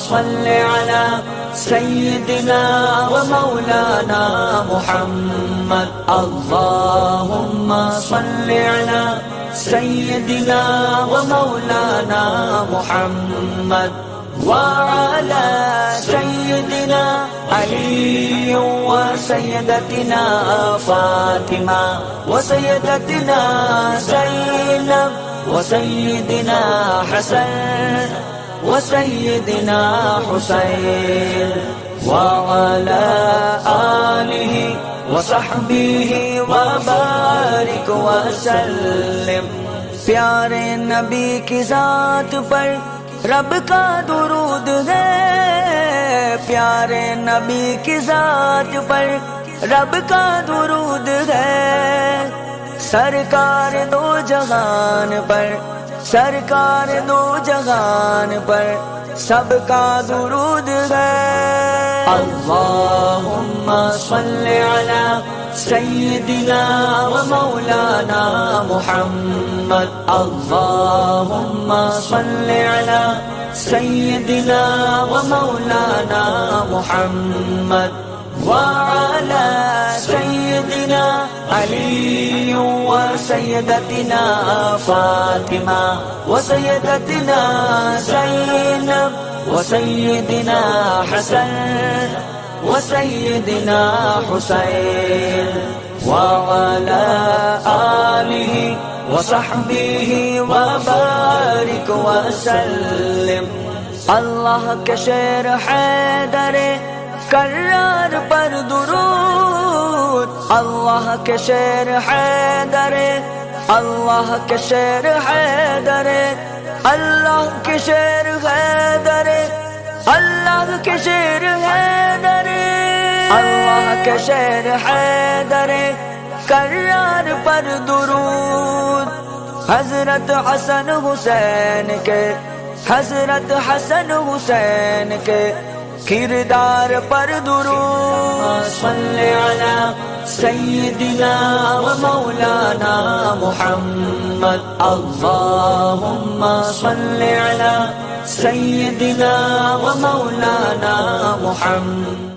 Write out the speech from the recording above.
صل على سيدنا ومولانا محمد اللهم صل على سيدنا ومولانا محمد وعلى سيدنا علي وسيدتنا فاطمة وسيدتنا زينب وسيدنا حسن وسيدنا حسين وعلى آله وصحبه وبارك وسلم. پیارے نبی کی ذات پر رب کا درود ہے، پیارے نبی کی ذات پر رب کا درود ہے، سرکار دو جہان پر، سرکار دو جہان پر سب کا درود ہے. اللہم صل علی سیدنا ومولانا محمد اللہم صل علی سیدنا ومولانا محمد وعلى سيدنا علي وسيدتنا فاطمة وسيدتنا زينب وسيدنا حسن وسيدنا حسين وعلى آله وصحبه وبارك وسلم. اللہ کے شیر حیدر کرار پر درود، اللہ کے شیر حیدر، اللہ کے شیر حیدر، اللہ کے شیر حیدر، اللہ کے شیر حیدر، اللہ کے شیر حیدر کرار پر درود. حضرت حسن حسین کے، حضرت حسن حسین کے کردار پر درود. صل علی سیدنا ومولانا محمد اللہم صل علی سیدنا ومولانا محمد